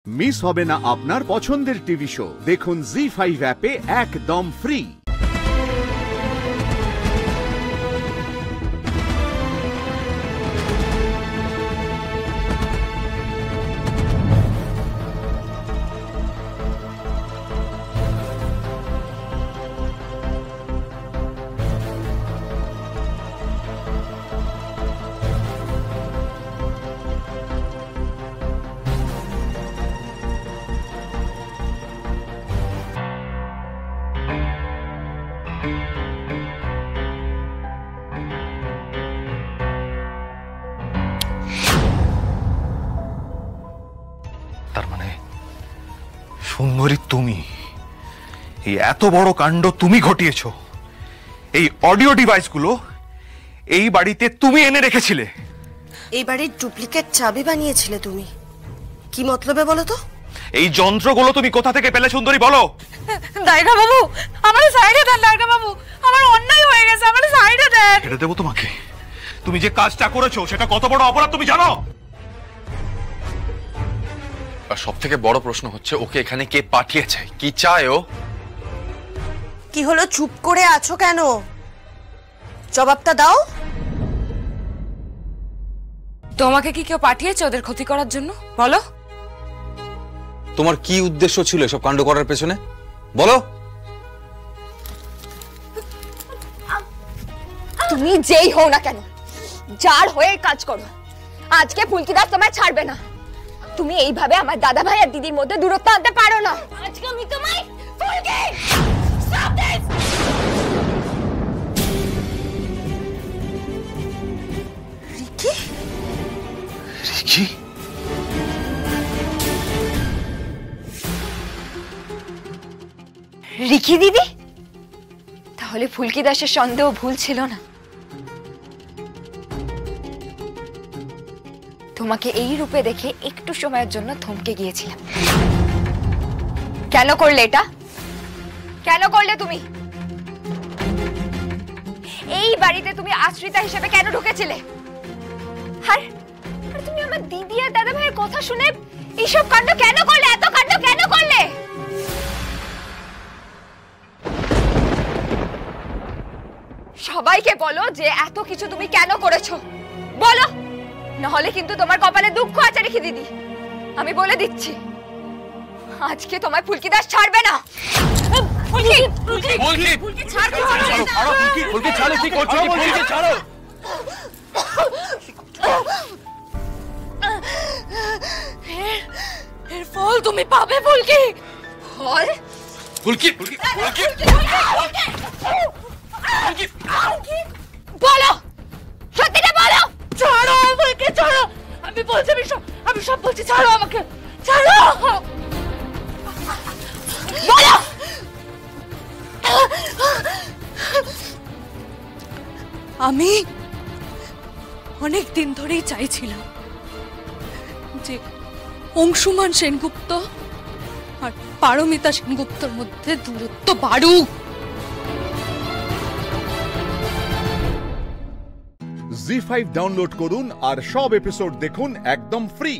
Miss হবে না আপনার পছন্দের টিভি শো। দেখুন জি5 অ্যাপে একদম ফ্রি। তার মানে সুন্দরী তুমি, এই এত বড় কাণ্ড তুমি ঘটিয়েছো। এই অডিও ডিভাইসগুলো এই বাড়িতে তুমি এনে রেখেছিলে। এই বাড়ির ডুপ্লিকেট চাবি বানিয়েছিলে তুমি। কি মতলবে বলো তো? এই যন্ত্রগুলো তুমি কোথা থেকে পেলে সুন্দরী বলো? দায়রা বাবু, আমার সাইডে দেন। দায়রা বাবু, আমার অন্যায় হয়ে গেছে, আমার সাইডে দেন। ছেড়ে দেবো তোমাকে? তুমি যে কাজটা করেছো সেটা কত বড় অপরাধ তুমি জানো? সব থেকে বড় প্রশ্ন হচ্ছে ওকে এখানে কে পাঠিয়েছে, কি চায় ও? কি হলো, চুপ করে আছো কেন? জবাবটা দাও। তোমাকে কি কেউ পাঠিয়েছে ওদের ক্ষতি করার জন্য? বলো। তোমার কি উদ্দেশ্য ছিল সব কাণ্ড করার পেছনে, বলো? তুমি যেই হও না কেন, যার হয়ে কাজ করো, আজকে ফুলকি দাস তোমায় ছাড়বে না। তুমি এইভাবে আমার দাদা ভাই আর দিদির মধ্যে দূরত্ব আনতে পারো না। আজকে আমি তোমায় ফুলকি স্টপ দিস। রিকি? রিকি? রিকি দিদি? তাহলে ফুলকি দাসের সন্দেহ ভুল ছিল না। তোমাকে এই রূপে দেখে একটু সময়ের জন্য থমকে গিয়েছিলাম। কেন করলে এটা? কেন করলে তুমি? এই বাড়িতে তুমি আশ্রিতা হিসেবে কেন ঢুকেছিলে? আর তুমি আমার দিদি আর দাদা ভাইয়ের কথা শুনে এইসব কাণ্ড কেন করলে? এত কাণ্ড কেন করলে? সবাইকে বলো যে এত কিছু তুমি কেন করেছো, বলো, নাহলে কিন্তু তোমার কপালে দুঃখ আছে রেখে দিদি। আমি বলে দিচ্ছি, আজকে তোমায় ফুলকি দাস ছাড়বে না। ফুলকি, ফুলকি, ফুলকি, ফুলকি ছাড়ো, ছাড়ো, ফুলকি, ফুলকি ছাড়ো, কি করছো? ফুলকি ছাড়ো। এর ফল তুমি পাবে ফুলকি। ফল? ফুলকি, ফুলকি, ফুলকি, ফুলকি, বলো, সত্যিটা বলো। ছাড়ো ফুলকি, ছাড়ো। আমি বলছি, আমি সব বলছি, ছাড়ো আমাকে, ছাড়ো। বলো। আমি অনেক দিন ধরেই চাইছিলাম যে অংশুমান সেনগুপ্ত আর পারমিতা সেনগুপ্তর মধ্যে দূরত্ব বাড়ুক। জি5 ডাউনলোড করুন আর সব এপিসোড দেখুন একদম ফ্রি।